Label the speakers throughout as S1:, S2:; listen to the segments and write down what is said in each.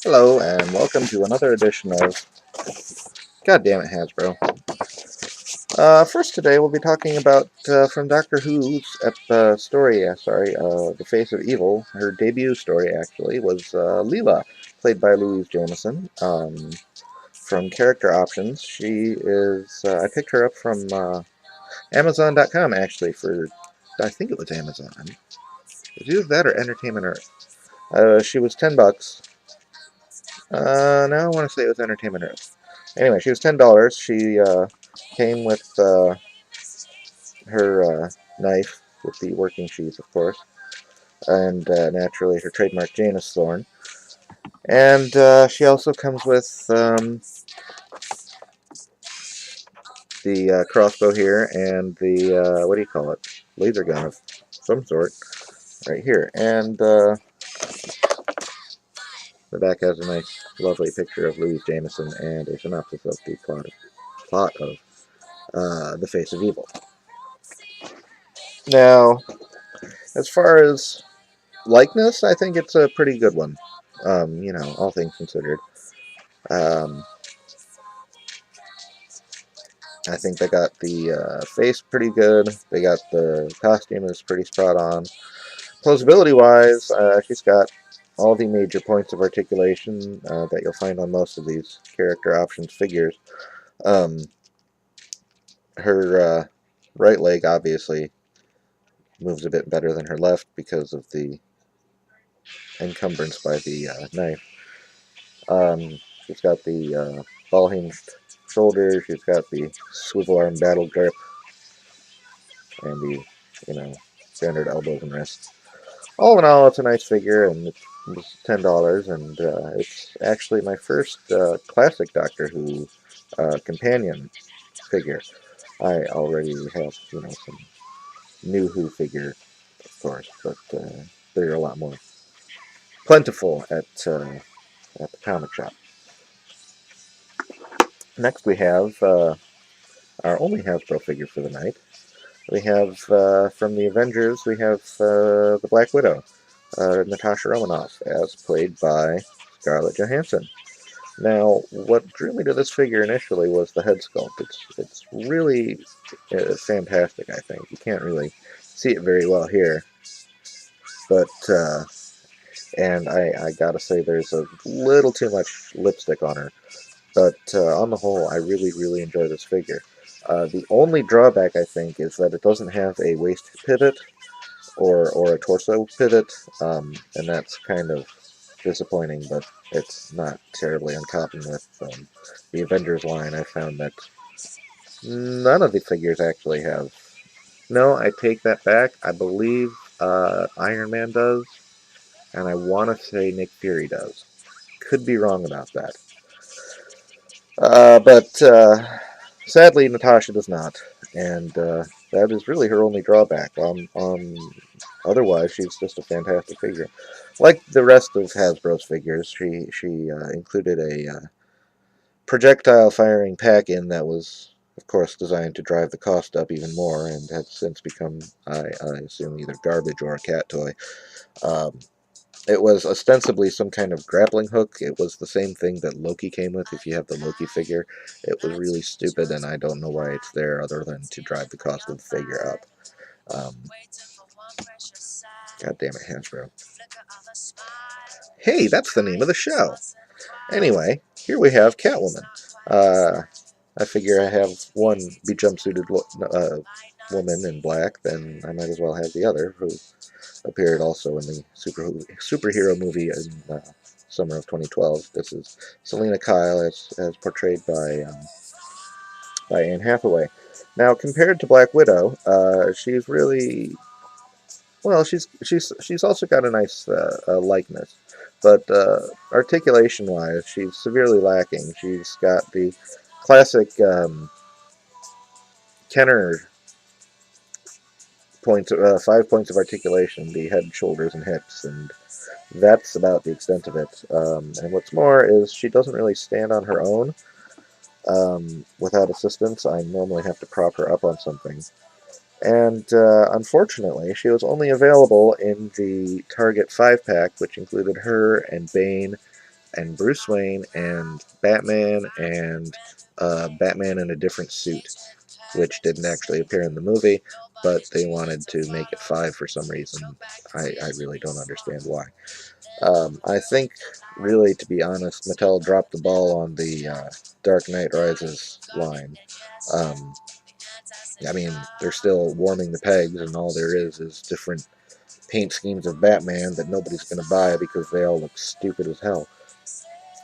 S1: Hello, and welcome to another edition of Goddammit Hasbro. First today, we'll be talking about from Doctor Who's The Face of Evil. Her debut story, actually, was Leela, played by Louise Jameson. From Character Options, she is. I picked her up from Amazon.com, actually, for I think it was Amazon. It was either that or Entertainment Earth. She was $10. Now I want to say it was Entertainment Earth. Anyway, she was $10. She came with her knife with the working sheath, of course, and naturally her trademark Janus Thorn. And she also comes with the crossbow here and the, what do you call it, laser gun of some sort right here. And the back has a nice, lovely picture of Louise Jameson and a synopsis of the plot of The Face of Evil. Now, as far as likeness, I think it's a pretty good one, all things considered. I think they got the face pretty good. They got the costume is pretty spot on. Plausibility-wise, she's got all the major points of articulation that you'll find on most of these character options figures. Her right leg obviously moves a bit better than her left because of the encumbrance by the knife. She's got the ball-hinged shoulder. She's got the swivel arm battle grip, and the standard elbows and wrists. All in all, it's a nice figure, and it's $10, and it's actually my first classic Doctor Who companion figure. I already have some new Who figure, of course, but they're a lot more plentiful at the comic shop. Next, we have our only Hasbro figure for the night. We have, from the Avengers, we have the Black Widow, Natasha Romanoff, as played by Scarlett Johansson. Now, what drew me to this figure initially was the head sculpt. It's really fantastic, I think. You can't really see it very well here, but, and I gotta say there's a little too much lipstick on her. But on the whole, I really, really enjoy this figure. The only drawback, I think, is that it doesn't have a waist pivot or a torso pivot, and that's kind of disappointing, but it's not terribly uncommon with the Avengers line. I found that none of the figures actually have. No, I take that back. I believe Iron Man does, and I want to say Nick Fury does. Could be wrong about that. But sadly, Natasha does not, and that is really her only drawback. Otherwise, she's just a fantastic figure. Like the rest of Hasbro's figures, she included a projectile firing pack-in that was, of course, designed to drive the cost up even more, and has since become, I assume, either garbage or a cat toy. It was ostensibly some kind of grappling hook. It was the same thing that Loki came with, if you have the Loki figure. It was really stupid, and I don't know why it's there other than to drive the cost of the figure up. God damn it, Hasbro. Hey, that's the name of the show. Anyway, here we have Catwoman. I figure I have one be jumpsuited woman in black, then I might as well have the other, who appeared also in the superhero movie in summer of 2012. This is Selena Kyle as portrayed by Anne Hathaway. Now, compared to Black Widow, she's really well. She's also got a nice likeness, but articulation-wise, she's severely lacking. She's got the classic Kenner points, 5 points of articulation: the head, shoulders, and hips, and that's about the extent of it. And what's more is she doesn't really stand on her own without assistance. I normally have to prop her up on something. And unfortunately, she was only available in the Target 5-pack, which included her and Bane and Bruce Wayne and Batman and Batman in a different suit, which didn't actually appear in the movie, but they wanted to make it 5 for some reason. I really don't understand why. I think, really, to be honest, Mattel dropped the ball on the Dark Knight Rises line. Um, I mean, they're still warming the pegs, and all there is different paint schemes of Batman that nobody's going to buy because they all look stupid as hell.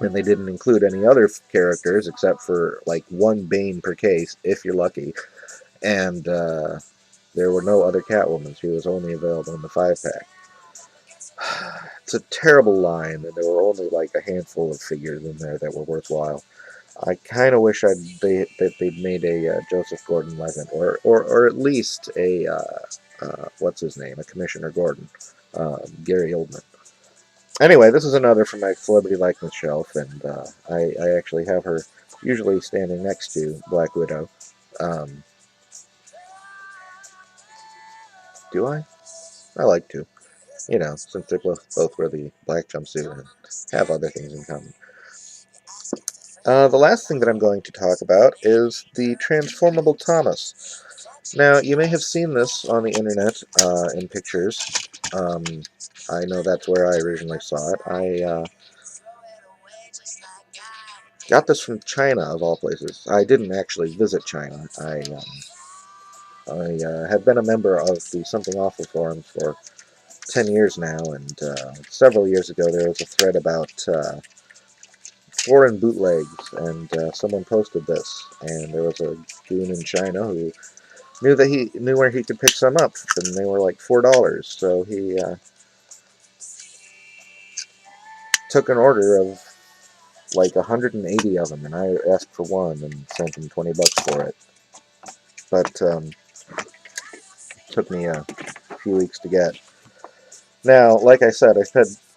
S1: And they didn't include any other characters except for like one Bane per case, if you're lucky. And there were no other Catwoman. She was only available in the 5-pack. It's a terrible line, and there were only like a handful of figures in there that were worthwhile. I kind of wish they'd made a Joseph Gordon-Levitt, or at least a what's his name, a Commissioner Gordon, Gary Oldman. Anyway, this is another from my celebrity likeness shelf, and I actually have her usually standing next to Black Widow. Do I? I like to. You know, since they both wear the black jumpsuit and have other things in common. The last thing that I'm going to talk about is the Transformable Thomas. Now, you may have seen this on the internet in pictures. I know that's where I originally saw it. I got this from China, of all places. I didn't actually visit China. I have been a member of the Something Awful forums for 10 years now, and several years ago there was a thread about foreign bootlegs, and someone posted this, and there was a goon in China who knew where he could pick some up, and they were like $4. So he took an order of like 180 of them, and I asked for one and sent him $20 for it. But took me a few weeks to get. Now, like I said,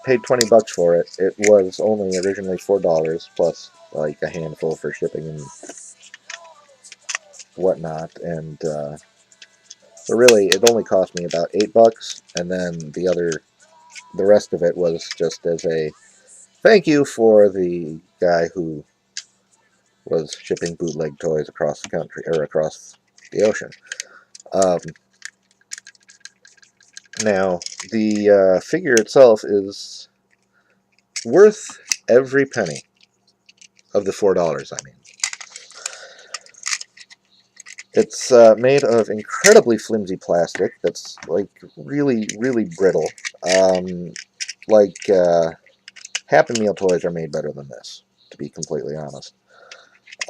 S1: paid $20 for it. It was only originally $4 plus like a handful for shipping and whatnot, and so really it only cost me about $8, and then the rest of it was just as a thank you for the guy who was shipping bootleg toys across the country or across the ocean. Um, Now, the figure itself is worth every penny of the $4, I mean. It's made of incredibly flimsy plastic that's, like, really, really brittle. Like, Happy Meal toys are made better than this, to be completely honest.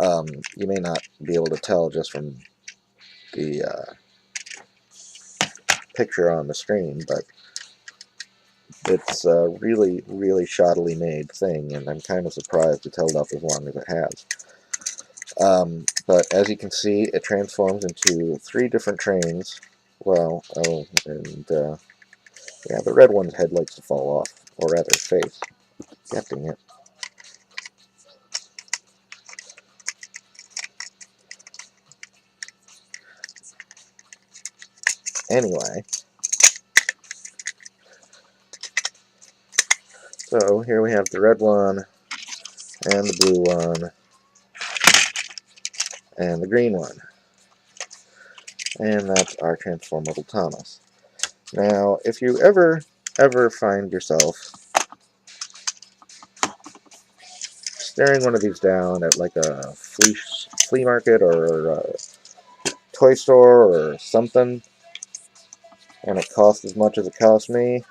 S1: You may not be able to tell just from the picture on the screen, but it's a really, really shoddily made thing, and I'm kind of surprised it's held up as long as it has. But as you can see, it transforms into 3 different trains. Well, and yeah, the red one's head likes to fall off, or rather, face. Getting it. Anyway, so here we have the red one, and the blue one, and the green one. And that's our Transformable Thomas. Now, if you ever find yourself staring one of these down at like a flea market or a toy store or something, and it costs as much as it cost me,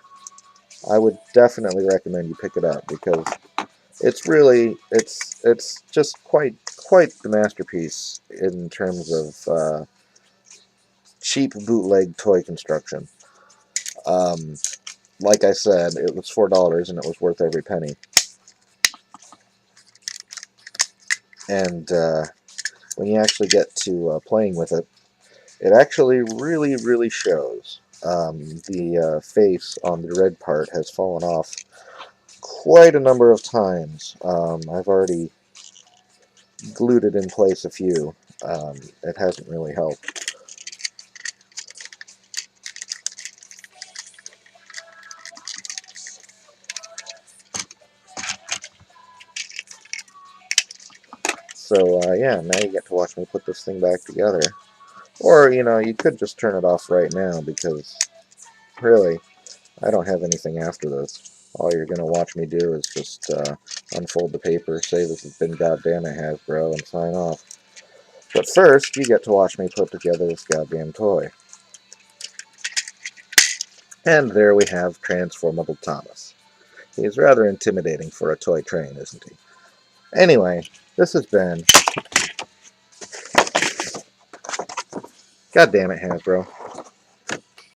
S1: I would definitely recommend you pick it up, because it's really it's just quite the masterpiece in terms of cheap bootleg toy construction. Um, like I said, it was $4 and it was worth every penny. And when you actually get to playing with it, it actually really, really shows. The face on the red part has fallen off quite a number of times. I've already glued it in place a few. It hasn't really helped. So, yeah, now you get to watch me put this thing back together. Or, you could just turn it off right now because, really, I don't have anything after this. All you're going to watch me do is just unfold the paper, say this has been Goddammit Hasbro, and sign off. But first, you get to watch me put together this goddamn toy. And there we have Transformable Thomas. He's rather intimidating for a toy train, isn't he? Anyway, this has been Goddammit Hasbro.